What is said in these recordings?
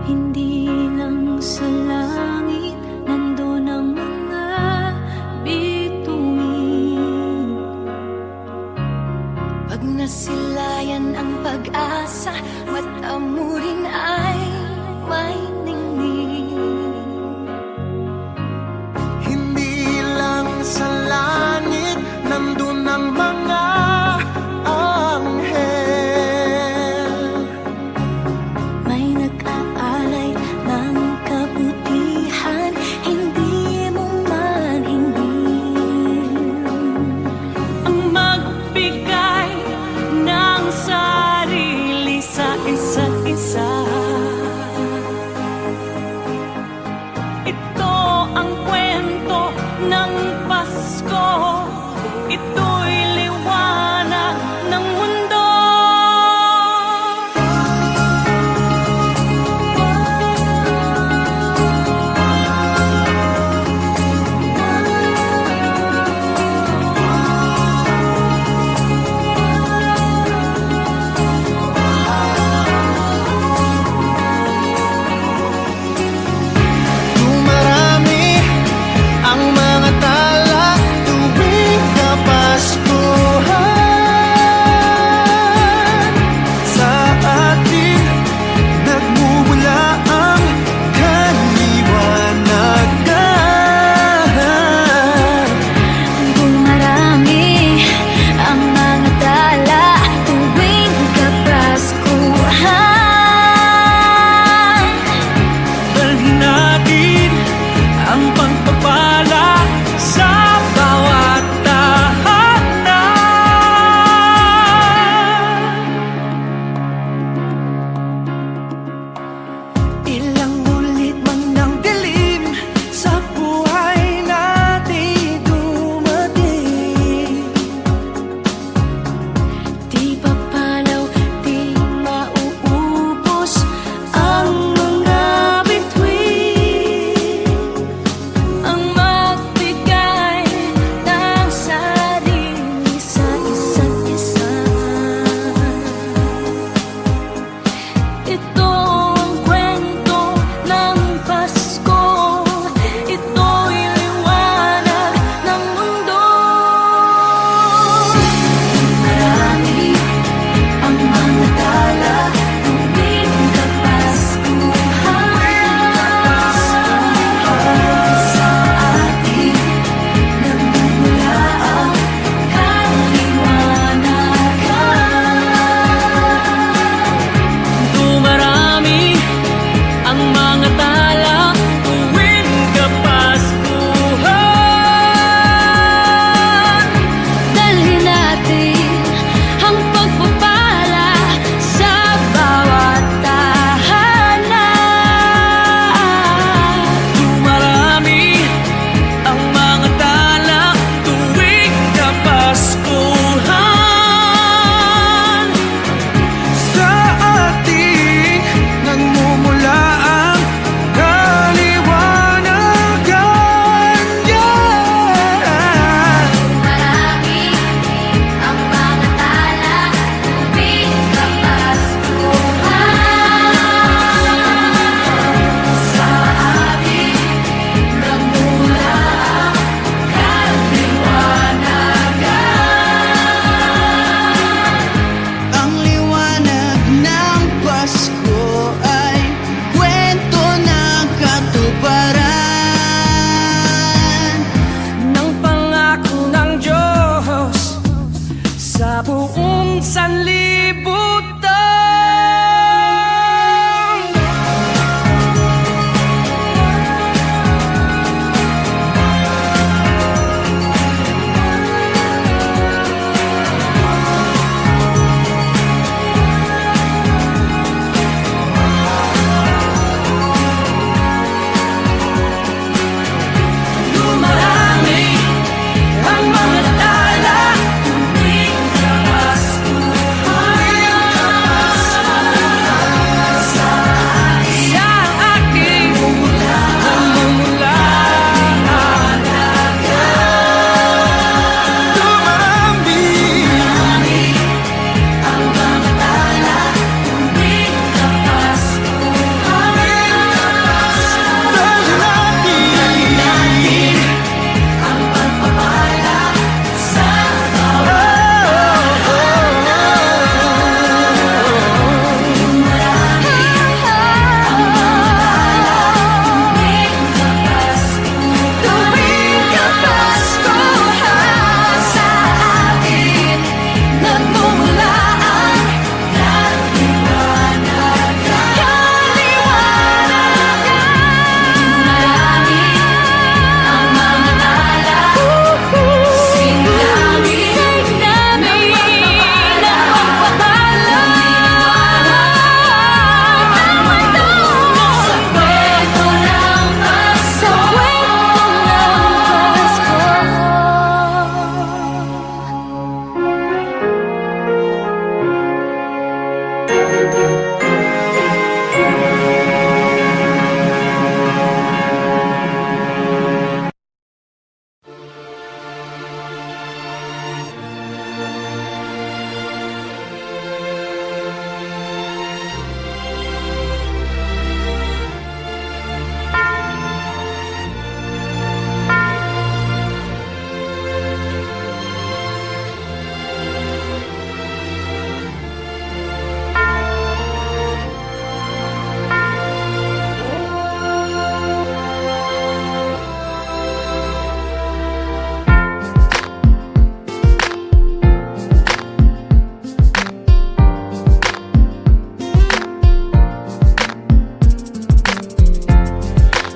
Hindi lang sa langit nandun ang mga bituin. Pag nasilayan ang pag-asa, mata mo rin ay may ningning. Hindi lang sa langit nandun ang mga anghel. May nag-aalay ng kabutihan, hindi mo man hingin. Ang magbigay ng sarili sa isa't isa. Ito ang kwento ng Pasko.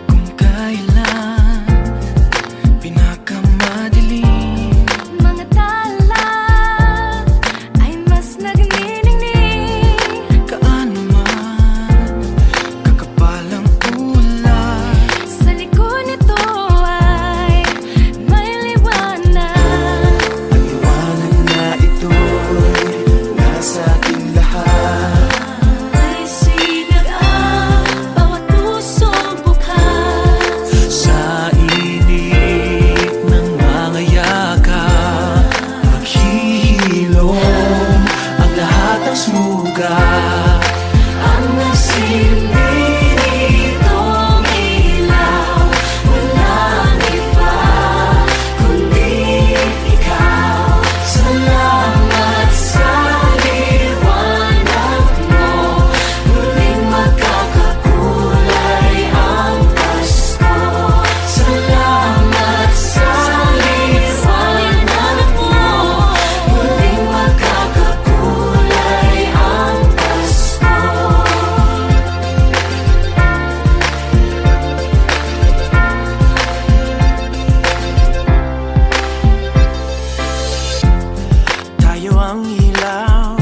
Kung kailan pinakamadilim, Mga tala ay mas nagniningning. kaano man kakapal ang ulay, Sa likod nito ay may liwanag. paliwanag na ito'y nasa ating lahat. May sinag ang bawat pusong bukas. Sa init ng mga yakap, maghihilom ang lahat ng sugat. Ang nagsilbi nitong ilaw, walang iba kundi ikaw. Salamat sa liwanag mo, muling magkakakulay ang Pasko. Salamat sa liwanag mo, muling magkakakulay ang Pasko. Tayo ang ilaw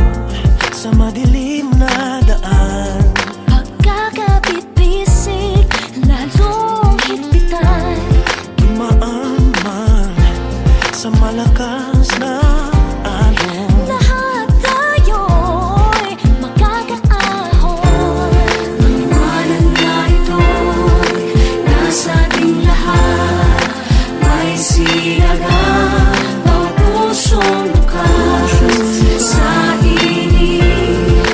sa madilim na daan. Pagkakabit-bisig, lalong higpitan. Dumaan man sa malakas na alon. Lahat tayo'y magkakaahon. Maliwanag na ito'y nasa ating lahat. May sinagang bawat pusong bukas. Sa init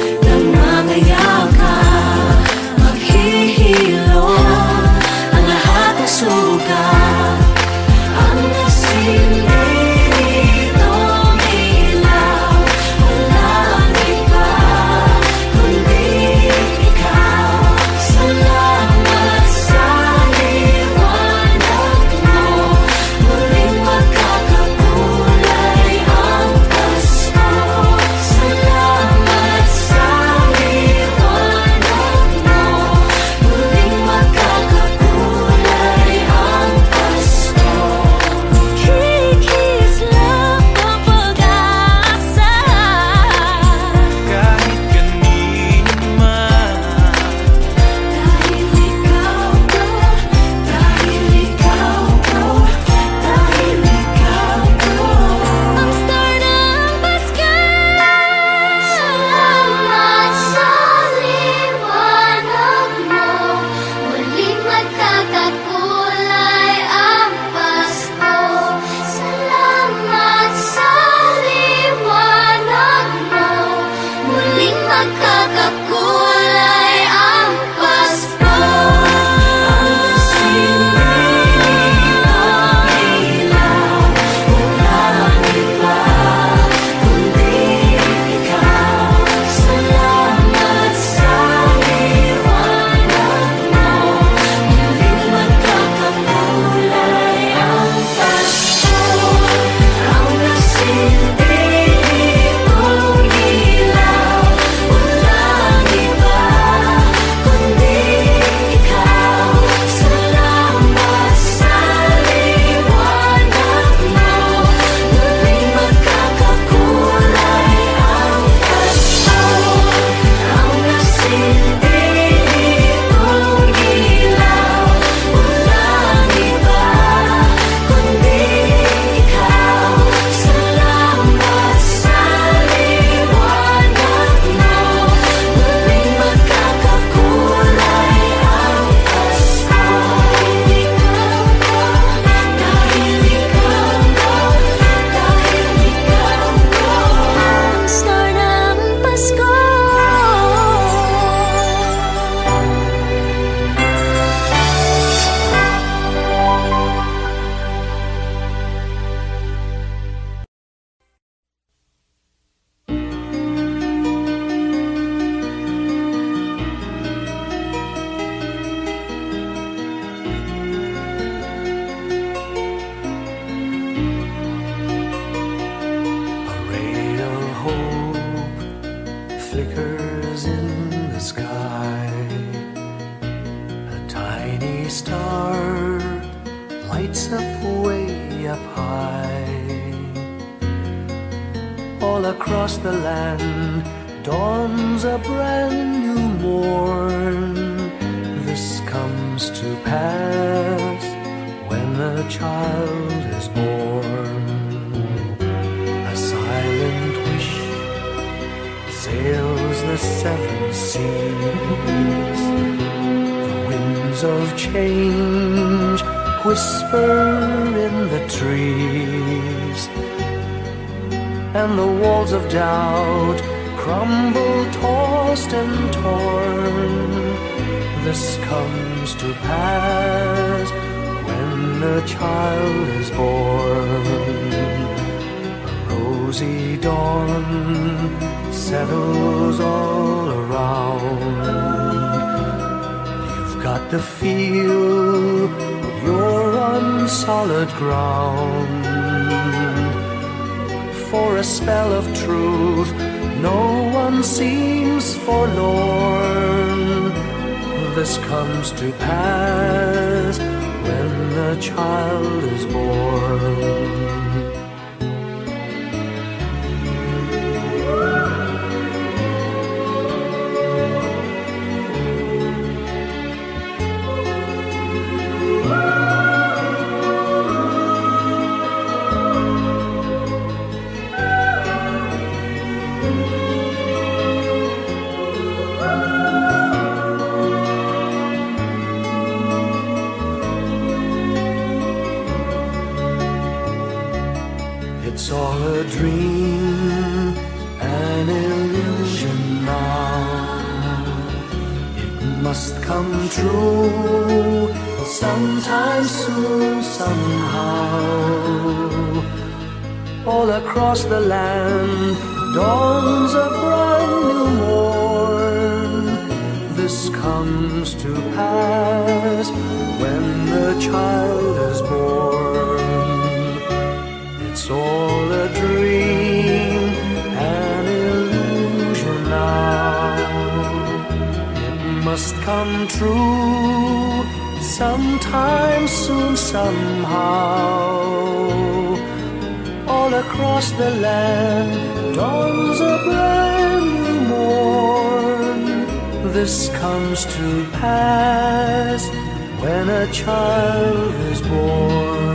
flickers in the sky. A tiny star lights up way up high. All across the land dawns a brand new morn. This comes to pass when a child is born. A silent wish sails the seven seas. The winds of change whisper in the trees, and the walls of doubt crumble, tossed and torn. This comes to pass when a child is born. A rosy dawn settles all around. You've got to feel you're on solid ground. For a spell of truth, no one seems forlorn. This comes to pass when a child is born. It's all a dream, an illusion now. It must come true sometime soon, somehow. All across the land dawns a brand new morn. This comes to pass when the child is born. It's all a dream, an illusion now. It must come true sometime soon, somehow. All across the land dawns a brand new morn. This comes to pass when a child is born.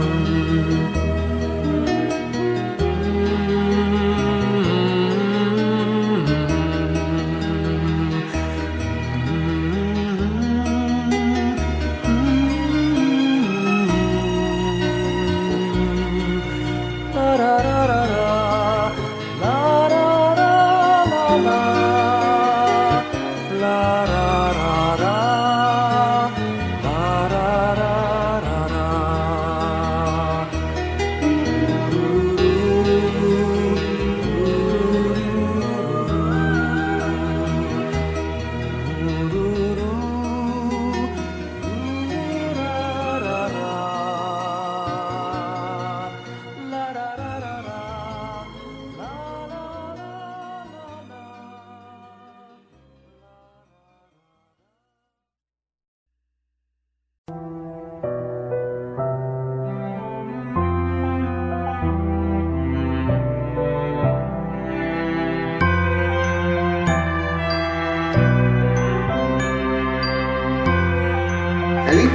Ellie,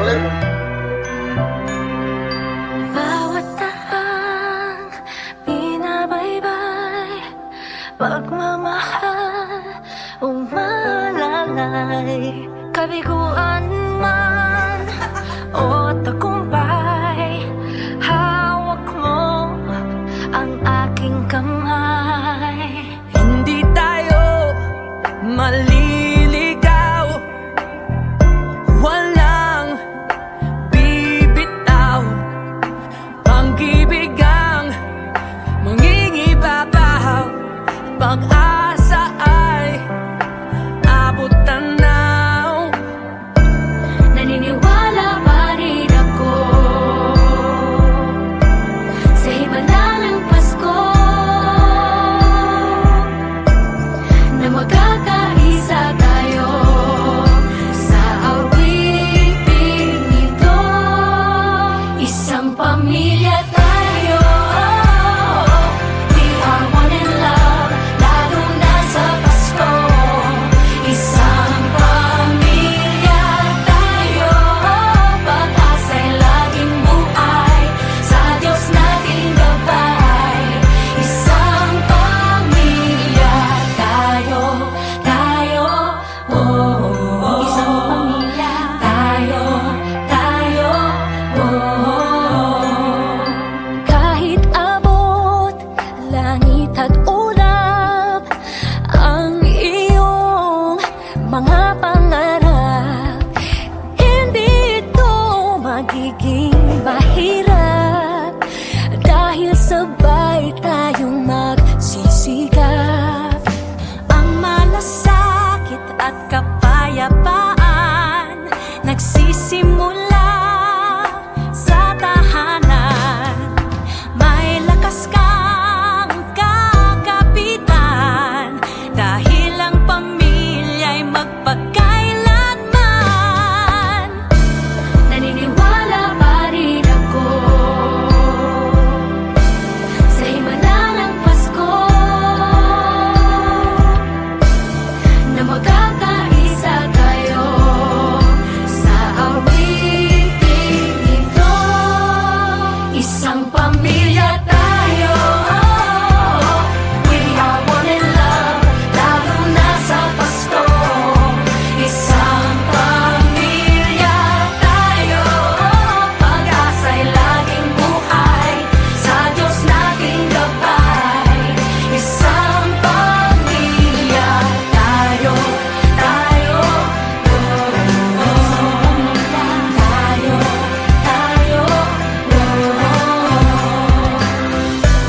ulit. Bawat tahang binabaybay, pagmamahal umalalay. Kabiguan man o tagumpay, hawak mo ang aking kamay. Hindi tayo maliligaw, walang bibitaw. Pag-ibig ang mangingibabaw, pag-asa ay abot tanaw. mga pangarap. Hindi ito magiging mahirap dahil sabay tayong magsisikap. Ang malasakit at kapayapaan nagsisimula sa tahanan. May lakas kang kakapitan dahil ang pamilya'y magpakailanman. Naniniwala pa rin ako sa himala ng Pasko na magkakaisa tayo sa awiting ito. Isang pamilya tayo, we are one in love, lalo na sa Pasko. Isang pamilya tayo, pag-asa'y laging buhay, sa Diyos nating gabay. Isang pamilya tayo, tayo,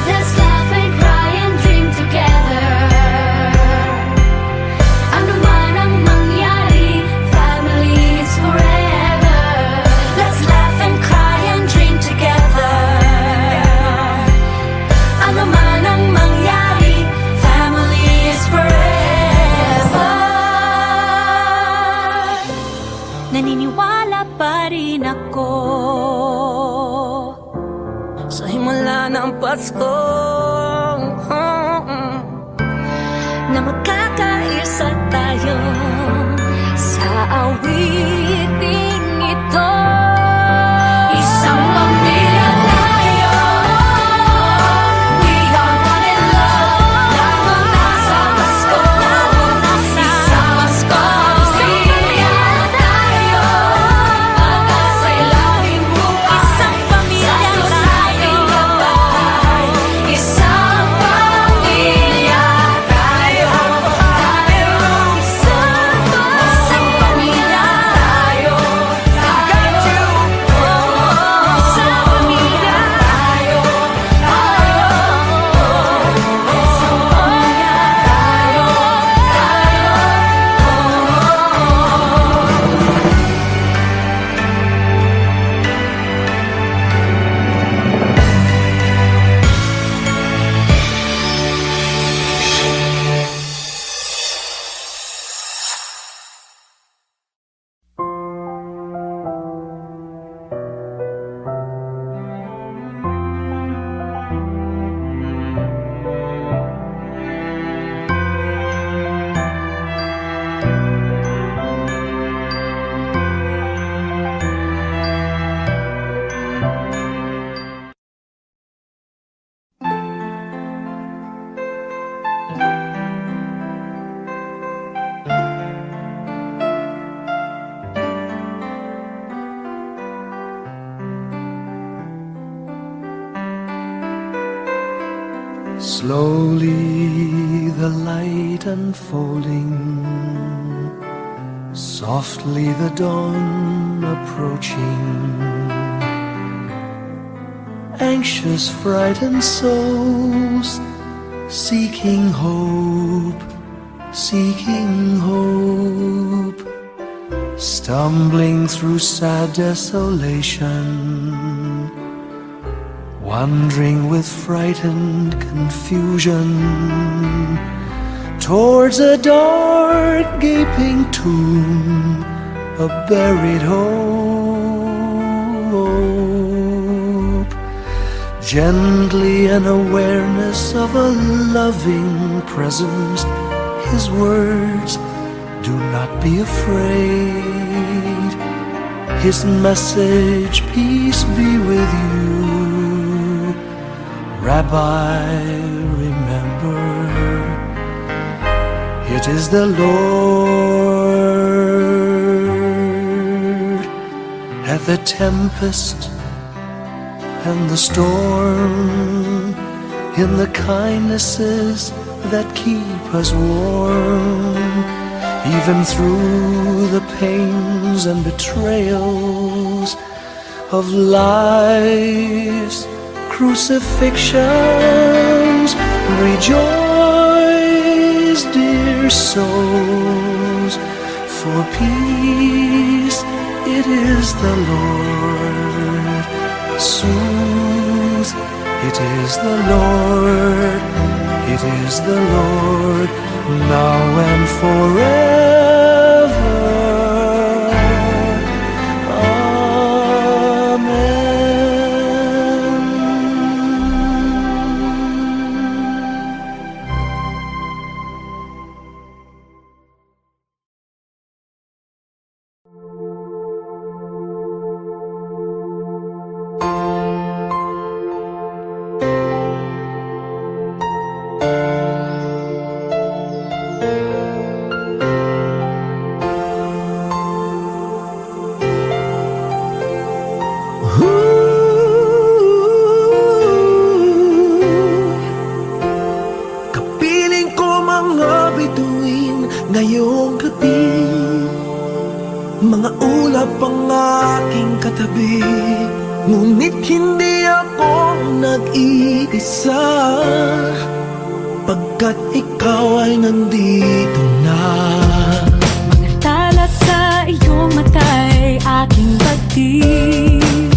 Let's laugh and cry and dream together. Ano man ang mangyari, family is forever. Let's laugh and cry and dream together. Ano man ang mangyari, family is forever. Naniniwala pa rin ako Sa himala ng Pasko, na magkakaisa tayo sa awiting ito. Isang pamilya tayo, we are one in love, lalo na sa Pasko. Isang pamilya tayo, pag-asa'y laging buhay, isang pamilya tayo. Isang pamilya tayo, isang pamilya tayo, isang pamilya tayo, Slowly the light unfolding, softly the dawn approaching. Anxious, frightened souls seeking hope, seeking hope, stumbling through sad desolation, wandering with frightened confusion towards a dark gaping tomb, a buried hope. Gently an awareness of a loving presence, His words, do not be afraid. His message, peace be with you. Rabbi, remember, it is the Lord. At the tempest and the storm, in the kindnesses that keep us warm, He even through the pains and betrayals of life's crucifixions. Rejoice, dear souls, for peace it is the Lord. Sooth, it is the Lord, it is the Lord, now and forever. Amen. Kapiling ko mga bituin ngayong gabi, mga ulap ang aking katabi, ngunit hindi ako nag-iisa, pagkat ikaw ay nandito na. Mga tala sa iyong mata'y aking pagtig,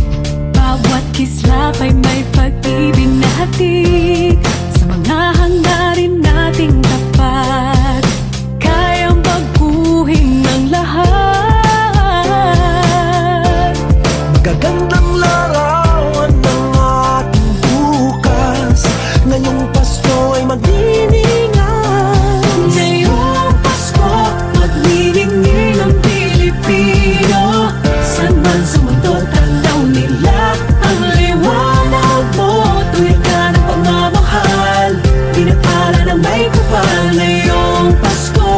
bawat kislap ay may pag-ibig na hatid. Sa mga hangarin nating tapat, kayang baguhin ng lahat. Magagandang larawan ng ating bukas, ngayong Pasko ay magdiningan. Ngayong Pasko, maglilingning ang Pilipino. San man sa mundo, tanaw nila ang liwanag mo. Tuwid ka ng pagmamahal, pinapala ng may kapal. Ngayong Pasko,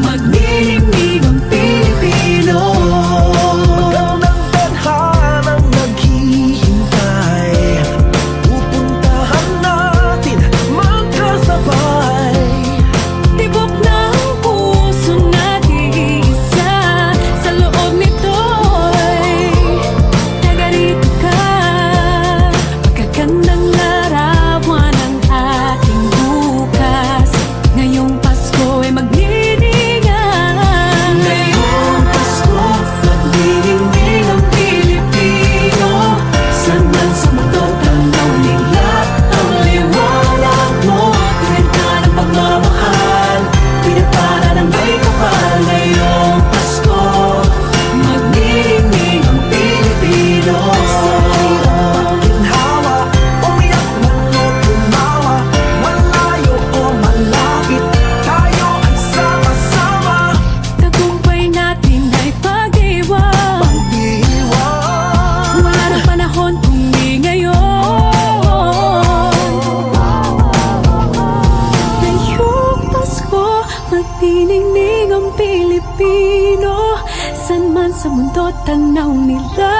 maglilingning ang Pilipino. Magandang tadhanang naghihintay, pupuntahan natin magkasabay. Tibok ng puso natin isa, sa loob nito'y tagarito ka. Magagandang larawan ang ating bukas, ngayong Pasko ay maglilingnan. Ngayong Pasko, maglilingning ang Pilipino. San man sa mundo, tanaw nila ang liwanag mo. Tuwid ka ng pagmamahal, pinapala ng may kapal. Ngayong Pasko, maglilingning ang Pilipino. Ginhawa, umiyak man o tumawa, malayo o malapit, tayo ay sama-sama. Tagumpay natin ay pag-iwan, Pag-iwan, wala nang panahon kung di ngayon. Ngayong Pasko, maglilingning ang Pilipino. San man sa mundo, tanaw nila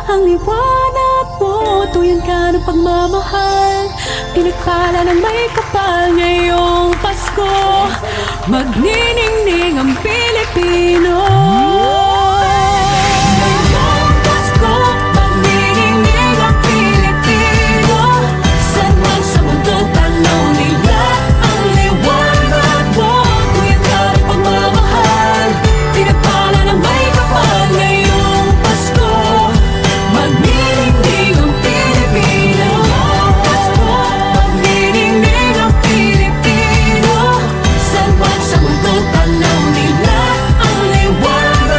ang liwanag mo. Tuyan ka ng pagmamahal, pinagpala ng may kapal. Ngayong Pasko, magniningning ang Pilipino. Ngayong Pasko, magniningning ang Pilipino. San man sa mundo, tanaw nila ang liwanag mo. Tuyan ka ng pagmamahal, pinagpala ng may kapal. Ngayong Pasko, magniningning ang Pilipino. Ngayong Pasko, magniningning ang Pilipino. San man sa mundo, tanaw nila ang liwanag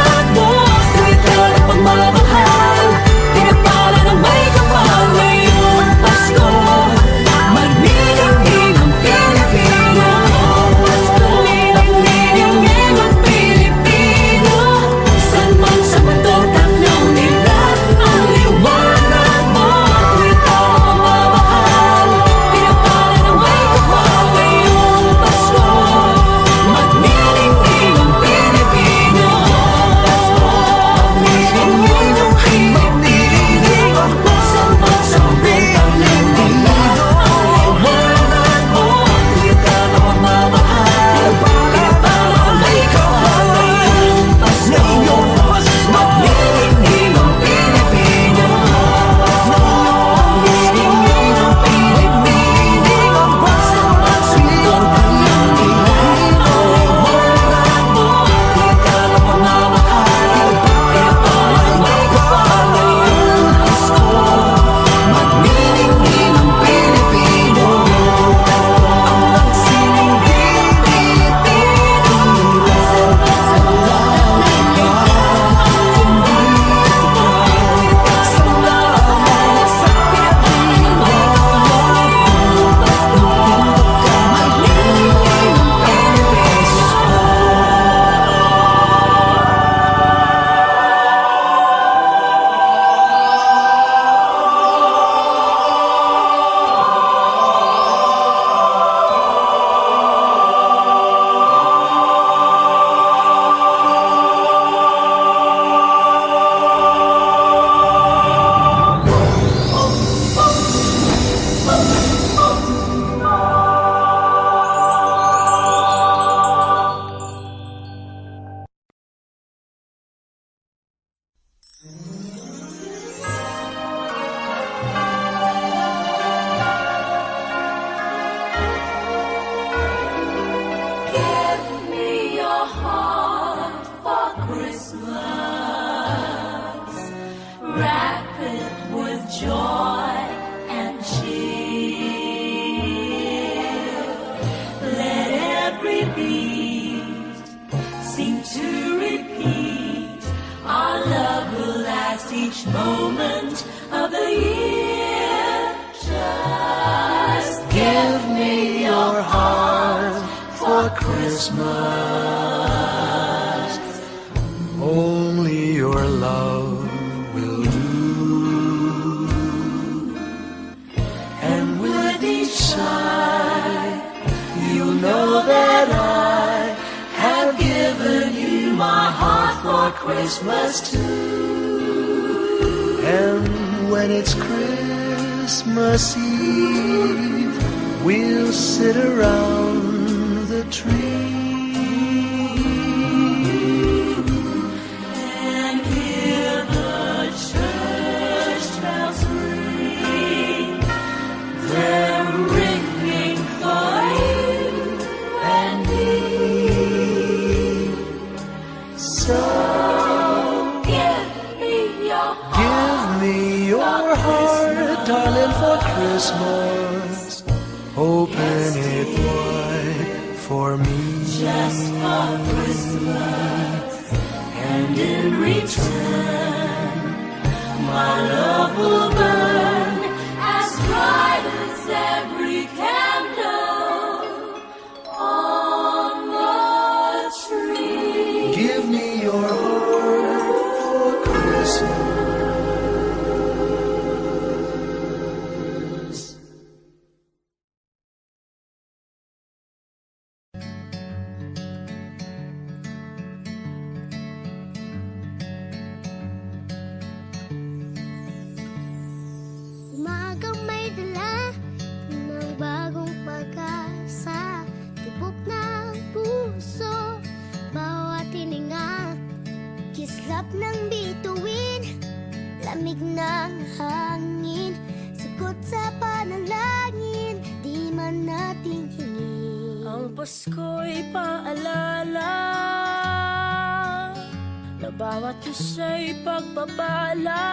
each moment of the year. Just give me your heart for Christmas. Only your love will do. And with each sigh, you know that I have given you my heart for Christmas too. And when it's Christmas Eve, we'll sit around the tree And hear the church bells ring. They're ringing for you and me. So give me your heart. Give me your heart, darling, for Christmas. Open it wide for me. Just for Christmas. And in return, my love will burn as bright as every candle on the tree. Give me your heart for Christmas. Umagang may dala ng bagong pag-asa. Tibok ng puso, bawat hininga. Kislap ng bituin, lamig ng hangin. Sagot sa panalangin, di man nating hingin. Ang Pasko'y paalala na bawat isa'y pagpapala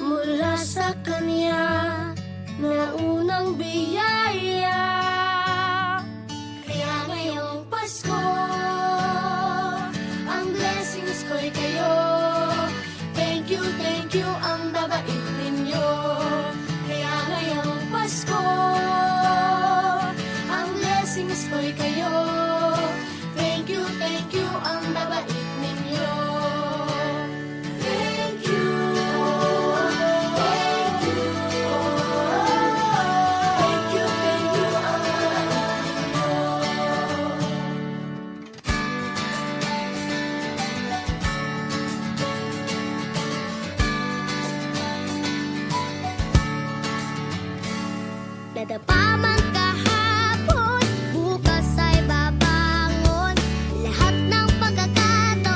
mula sa Kanya na unang biyaya. Kaya ngayong Pasko, ang blessings ko'y kayo. Thank you, ang babait ninyo. Kaya ngayong Pasko, ang blessings ko'y kayo. Thank you, ang babait ninyo. Thank you, thank you. Thank you, ang babait ninyo. Nadapa man kahapon, bukas ay babangon. Lahat ng pagkakataon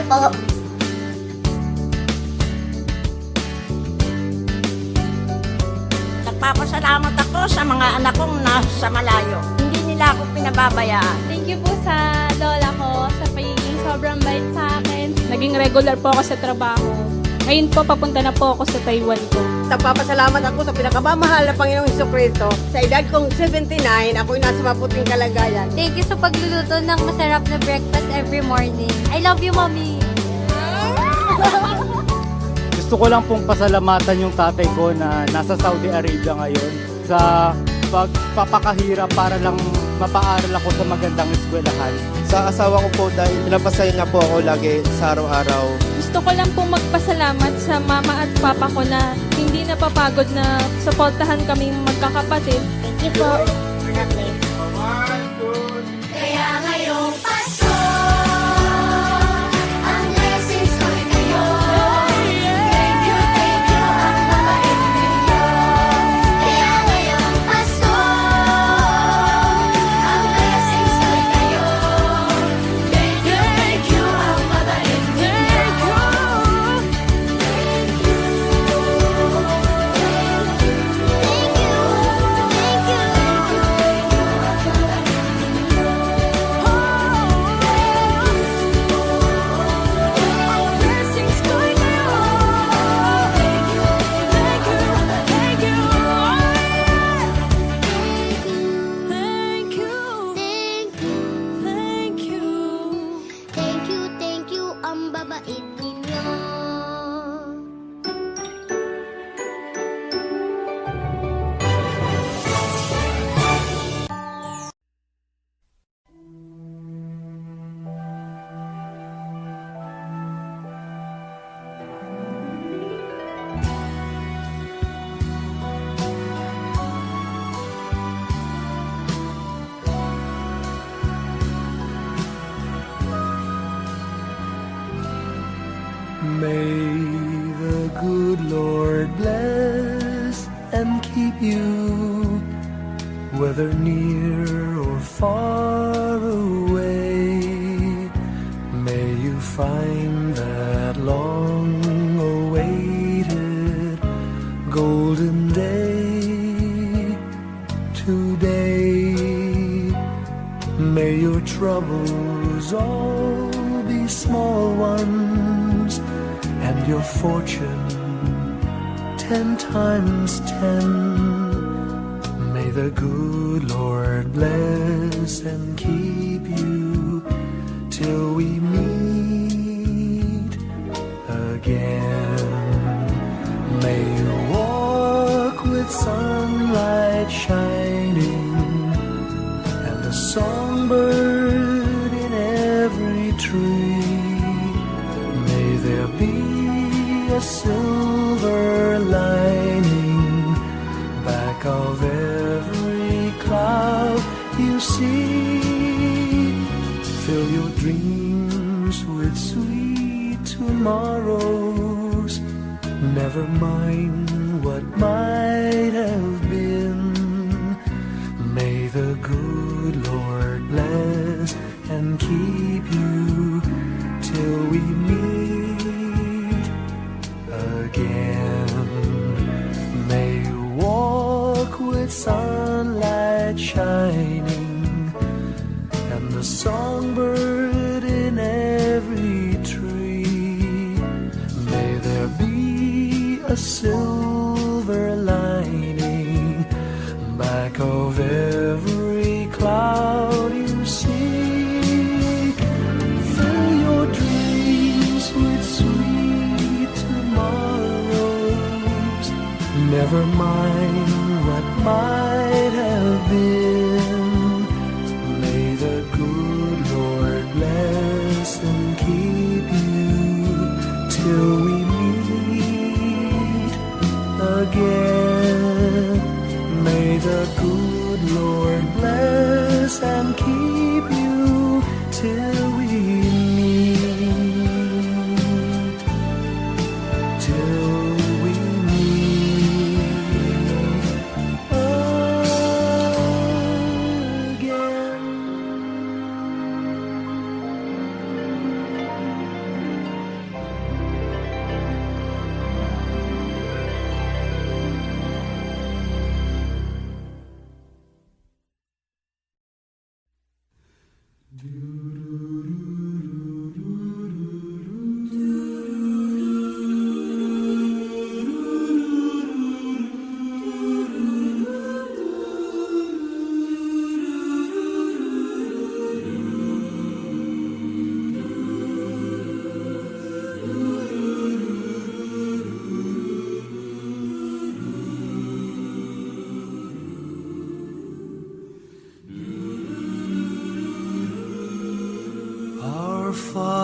po. Nagpapasalamat ako sa mga anak kong nasa malayo. Hindi nila ako pinababayaan. Thank you po sa lola ko sa pagiging sobrang bait sa akin. Naging regular po ako sa trabaho. Ngayon po, papunta na po ako sa Taiwan ko. Nagpapasalamat ako sa pinakamamahal na Panginoong Jesucristo. Sa edad kong 79, ako'y nasa maputing kalagayan. Thank you sa pagluluto ng masarap na breakfast every morning. I love you, Mommy! Gusto ko lang pong pasalamatan yung tatay ko na nasa Saudi Arabia ngayon sa pagpapakahirap para lang mapaaral ako sa magandang eskwelahan. Sa asawa ko po dahil pinapasaya niya po ako lagi sa araw-araw. Gusto ko lang pong magpasalamat sa mama at papa ko na hindi napapagod na suportahan kaming magkakapatid. Thank you po. Kaya ngayong Pasko, ang blessings ko'y kayo. Thank you, ang mabait ninyo. Kaya ngayong Pasko, ang blessings ko'y kayo. Thank you, ang mabait ninyo. Thank you, ang babait ninyo. May the good Lord bless and keep you, whether near or far away. May you find that long-awaited golden day today. May your troubles all be small ones, and your fortune 10 times 10. May the good Lord bless and keep you till we meet again. May you walk with sunlight shining and a songbird in every tree. May there be a silver lining back of every cloud you see. Fill your dreams with sweet tomorrows. Never mind what might have been. May the good Lord bless and keep you till we meet again. May you walk with sunlight shining and the songbird in every tree. May there be a silver lining back of every cloud you see. Fill your dreams with sweet tomorrows. Never mind what might have been. May the good Lord bless and keep you till we meet again. May the good Lord bless and keep you till we meet, till we meet again.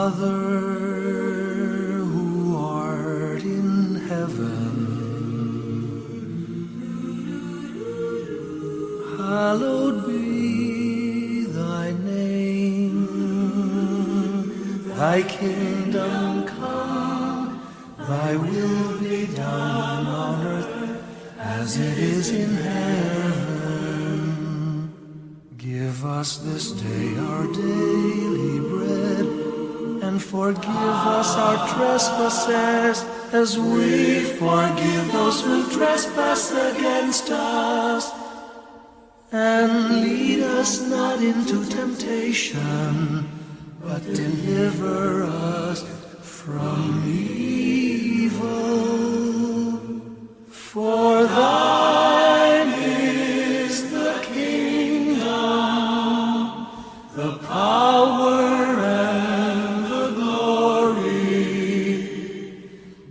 Father who art in heaven, hallowed be thy name. Thy kingdom come, thy will be done on earth as it is in heaven. Give us this day our daily bread, and forgive us our trespasses as we forgive those who trespass against us. And lead us not into temptation, but deliver us from evil. For thine is the kingdom, the power, and the glory,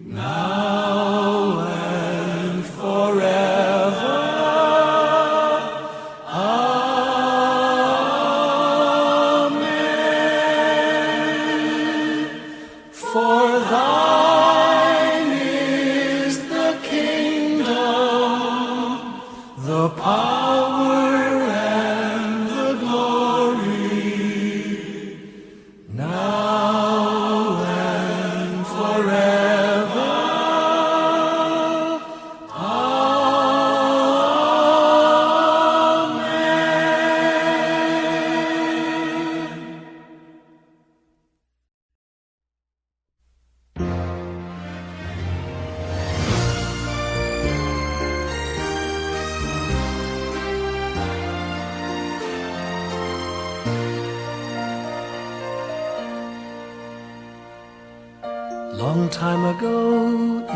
now and forever. Amen. For thine is the kingdom, the power, and the glory, now and forever. Amen. Long time ago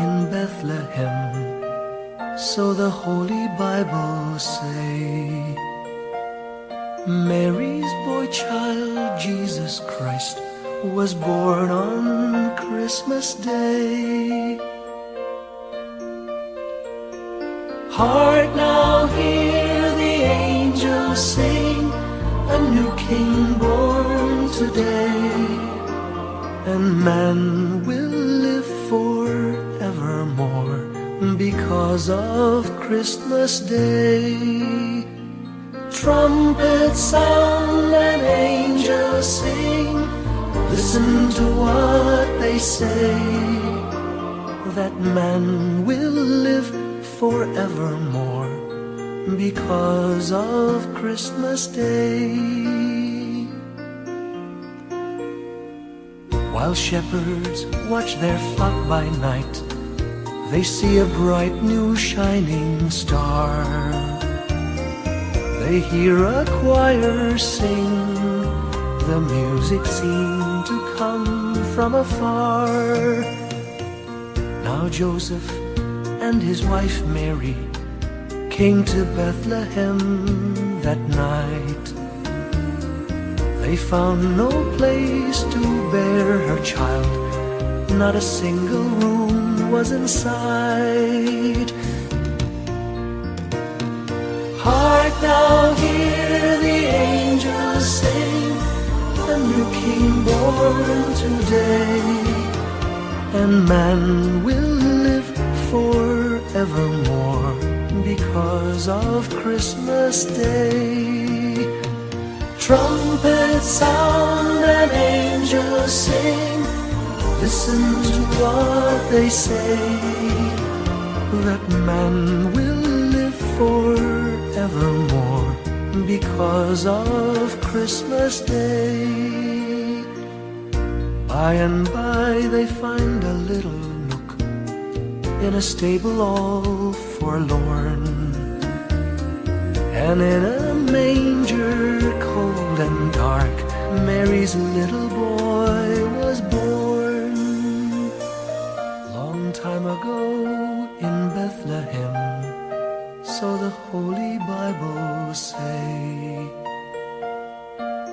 in Bethlehem, so the Holy Bible say, Mary's boy child, Jesus Christ, was born on Christmas Day. Hark now, hear the angels sing, a new king born today, and man will live forevermore because of Christmas Day. Trumpets sound and angels sing, listen to what they say, that man will live forevermore because of Christmas Day. While shepherds watch their flock by night, they see a bright new shining star. They hear a choir sing, the music seemed to come from afar. Now Joseph and his wife Mary came to Bethlehem that night. They found no place to bear her child, not a single room was in sight. Hark now, hear the angels sing, a new king born today, and man will live forevermore because of Christmas Day. Trumpets sound and angels sing, listen to what they say, that man will live forevermore because of Christmas Day. By and by they find a little nook in a stable all forlorn, and in a manger cold and dark, Mary's little boy was born. Long time ago in Bethlehem, so the Holy Bible say,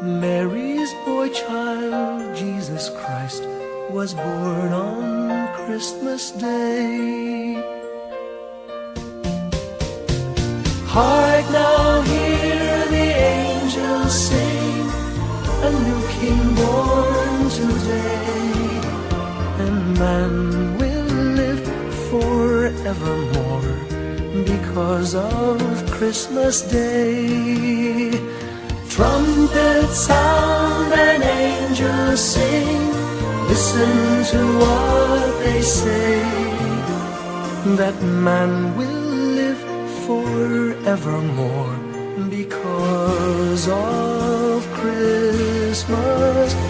Mary's boy child, Jesus Christ, was born on Christmas Day. Hark now, hear the angels sing, a new king born today, and man will live forevermore because of Christmas Day. Trumpets sound and angels sing, listen to what they say, that man will live forevermore because of Christmas Day.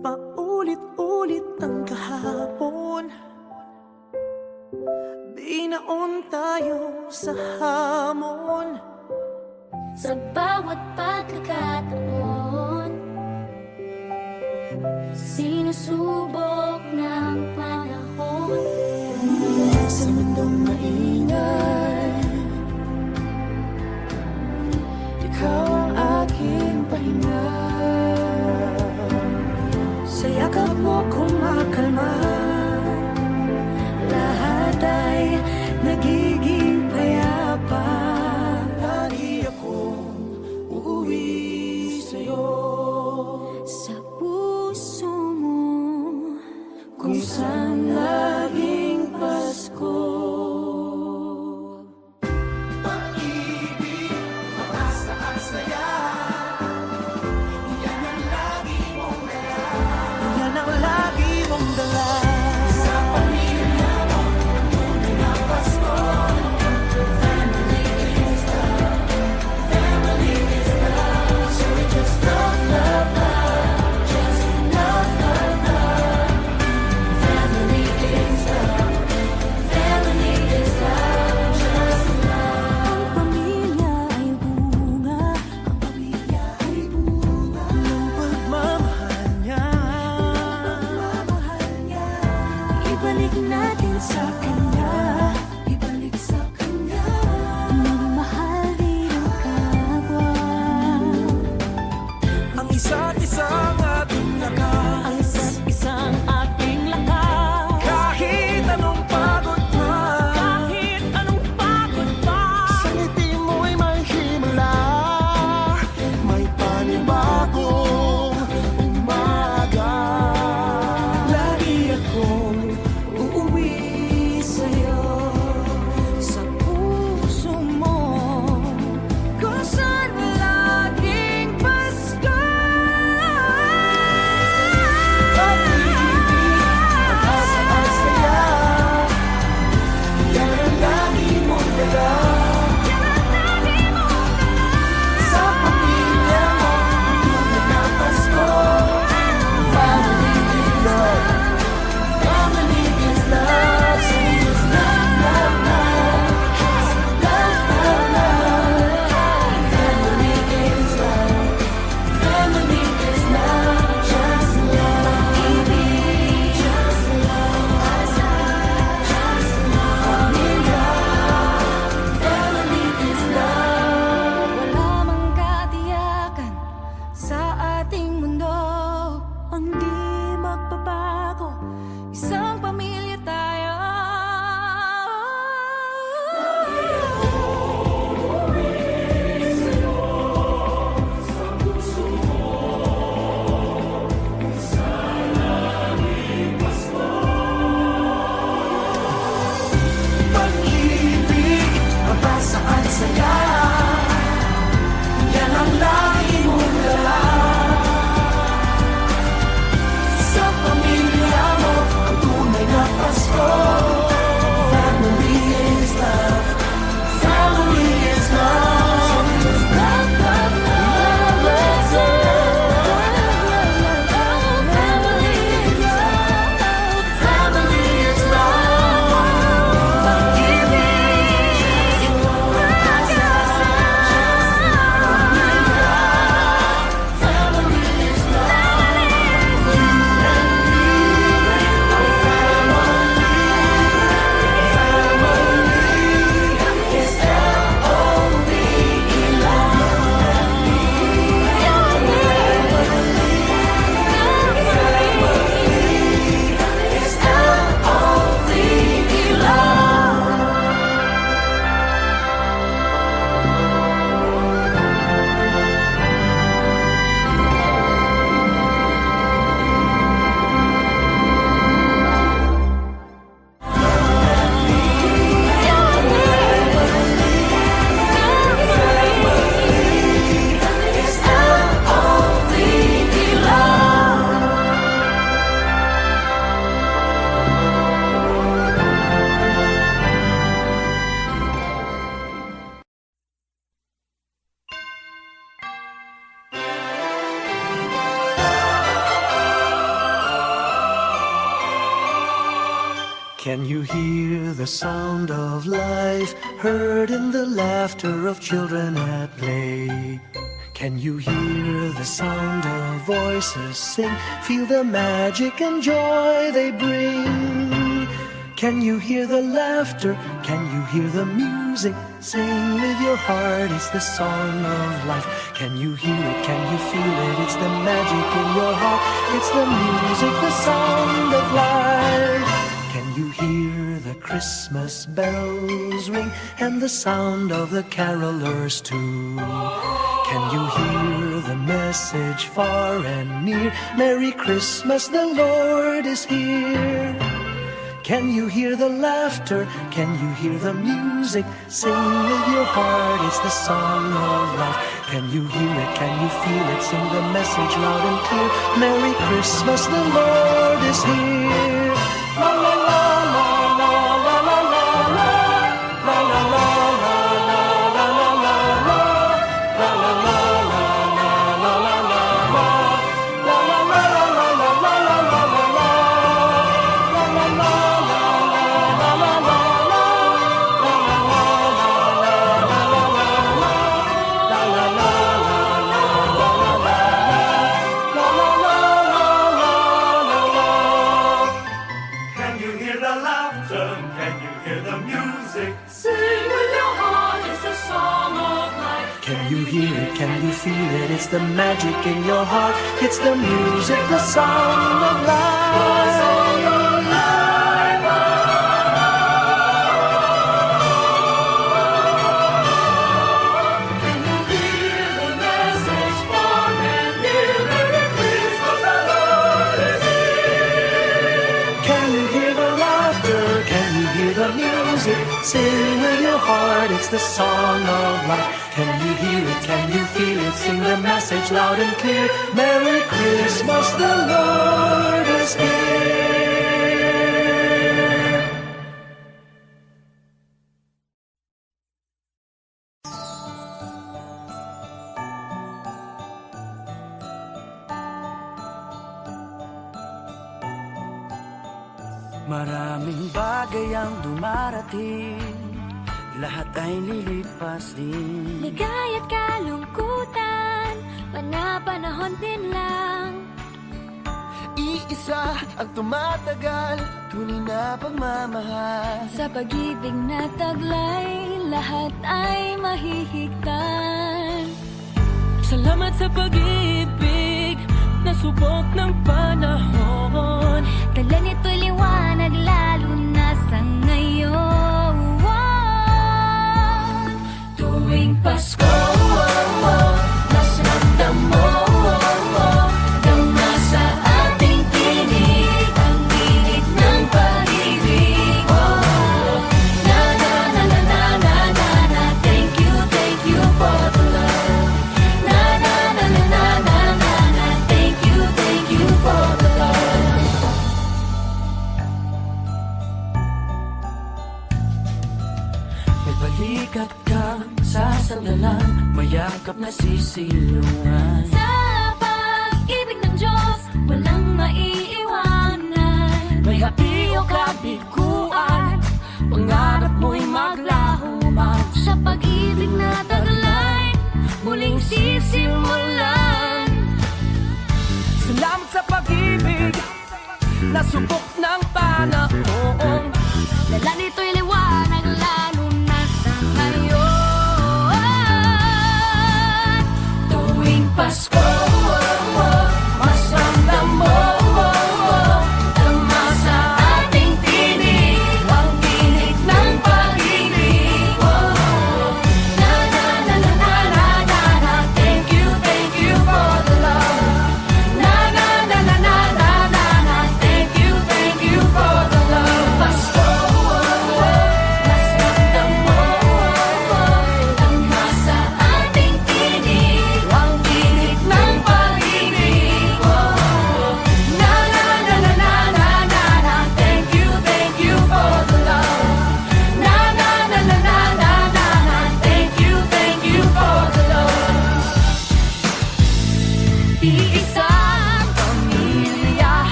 Paulit-ulit ang kahapon, binaon tayo sa hamon. Sa bawat pagkakataon, sinusubok ng panahon. Sa mundong maingay, ikaw ang aking pahinga. Sa yakap mo kumakalma, lahat ay nagiging payapa. Lagi akong uuwi sa'yo, Sa puso mo, kung saan laging Pasko. Can you hear the sound of life heard in the laughter of children at play? Can you hear the sound of voices sing? Feel the magic and joy they bring. Can you hear the laughter? Can you hear the music? Sing with your heart, it's the song of life. Can you hear it? Can you feel it? It's the magic in your heart. It's the music, the sound of life. Can you hear the Christmas bells ring and the sound of the carolers too? Can you hear the message far and near? Merry Christmas, the Lord is here. Can you hear the laughter? Can you hear the music? Sing with your heart, it's the song of life. Can you hear it? Can you feel it? Sing the message loud and clear. Merry Christmas, the Lord is here. La la la la la la la la la la la la la la la Can you hear the laughter? Can you hear the music? Sing with your heart, it's the song of life. Can you hear it? Can you feel it? It's the magic in your heart. It's the music, the sound of life. Can you hear the message far and near? Merry Christmas, the Lord is here. Can you hear the laughter? Can you hear the music? Sing with your heart, it's the song of life. Can you hear it? Can you feel it? Sing the message loud and clear. Merry Christmas, the Lord is here. Maraming bagay ang dumarating, lahat ay lilipas din. Ligaya't kalungkutan, panapanahon din lang. Iisa ang tumatagal, tunay na pagmamahal. Sa pag-ibig na taglay, lahat ay mahihigtan. Salamat sa pag-ibig na subok ng panahon. Dala nito'y liwanag lalo na sa ngayon. Tuwing Pasko, mas ramdam mo, dama sa ating tinig ang init ng pag-ibig. Na na na na na na na na, thank you for the love. Na na na na na na na na, thank you for the love. May balikat kang sasandalan, mayakap na sisilungan. Sa pag-ibig ng Diyos, walang maiiwanan. May hapi o kabiguan, pangarap mo'y maglaho man. Sa pag-ibig na taglay, muling sisimulan. Salamat sa pag-ibig na subok ng panahon. Dala nito'y liwanag lalo na sa ngayon. Tuwing Pasko, mas ramdam mo, dama sa ating tinig ang init ng pag-ibig. Na na na na na na na na, thank you for the love. Na na na na na na na na, thank you for the love. Pasko, mas ramdam mo, dama sa ating tinig ang init ng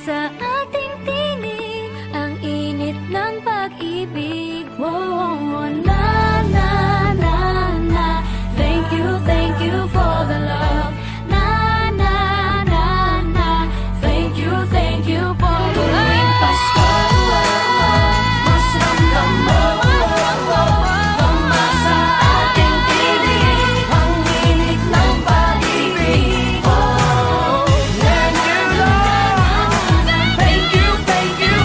sa ating tinig ang init ng pag-ibig. Whoa, na na na na. Thank you for the love. Na na na na. Thank you for the love. Pasko, mas ramdam mo. Tama sa ating tinig ang init ng pag-ibig. Thank you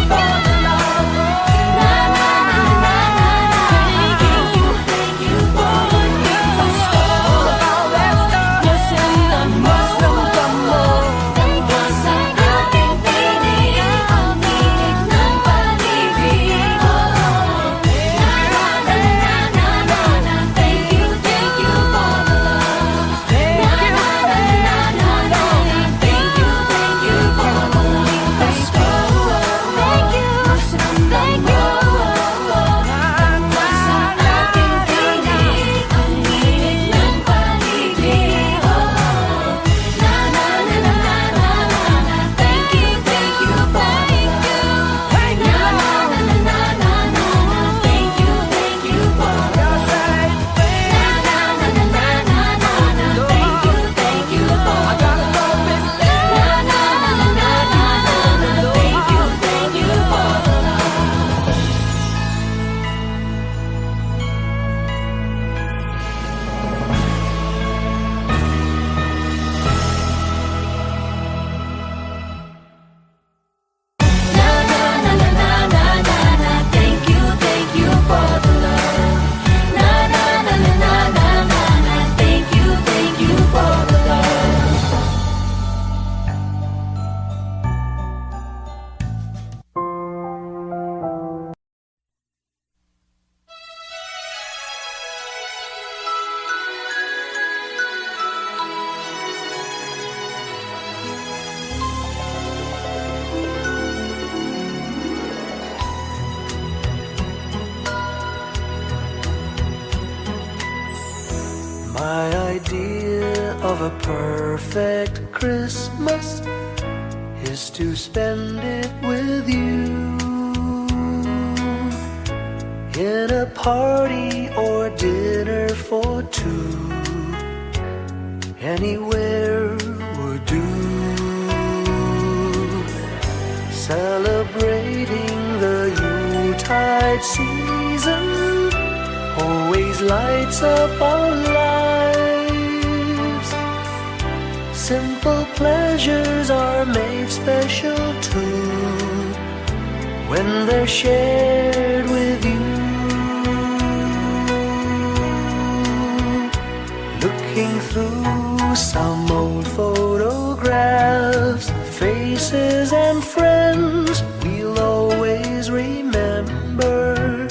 for the love. Na na na na na. Thank you for the Pasko, mas ramdam mo. Tama sa ating tinig ang init ng pag-ibig. Na na na na na na. Thank you for the love. Na na na na na na. Thank you for the love. Pasko, thank you. Tama sa ating tinig ang init ng pag-ibig. Na na na na na na. Thank you for the love. Na na na na na na. Thank you for the love. Na na na na na na. Thank you for the love. Na na na na na na. Thank you for the love. Na na na na na na na. Thank you for the love. Na na na na na na na. Thank you for the love. My idea of a perfect Christmas is to spend it with you in a party or dinner for two. Anywhere would do. Celebrating the Yuletide season always lights up our lives. Simple pleasures are made special too when they're shared with you. Looking through some old photographs, faces and friends we'll always remember.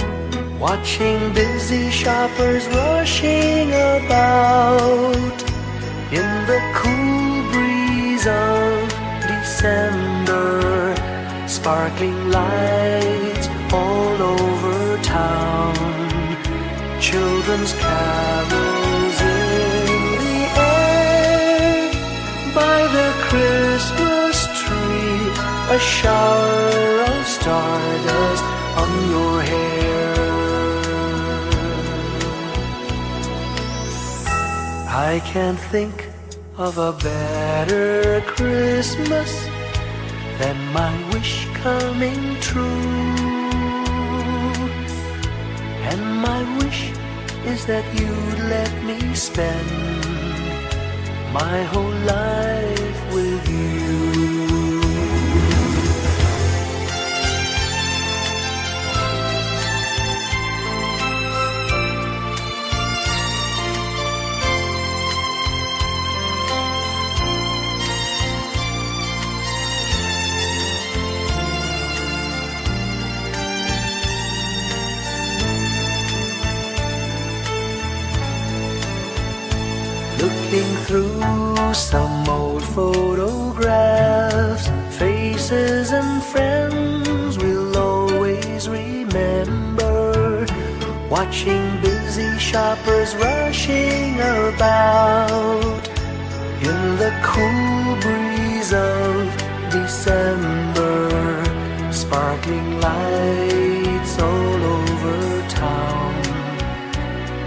Watching busy shoppers rushing about in the cool breeze of December. Sparkling lights all over town, children's carols in the air. By the Christmas tree, a shower of stardust on your hair. I can't think of a better Christmas than my wish coming true. And my wish is that you'd let me spend my whole life with you. Looking through some old photographs, faces and friends we'll always remember. Watching busy shoppers rushing about in the cool breeze of December. sparkling lights all over town,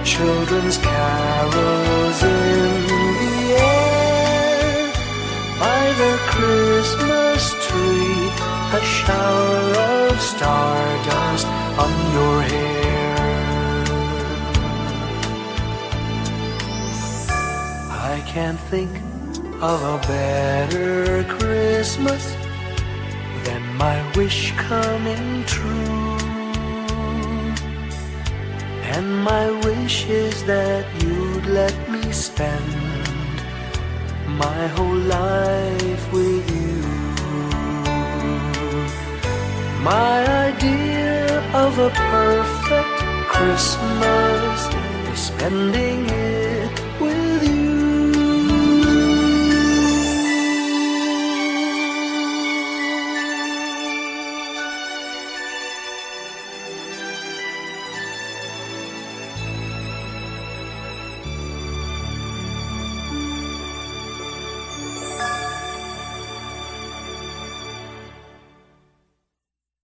children's carols in the air. By the Christmas tree, a shower of stardust on your hair. I can't think of a better Christmas than my wish coming true. And my wish is that you'd let me spend my whole life with you. My idea of a perfect Christmas is spending it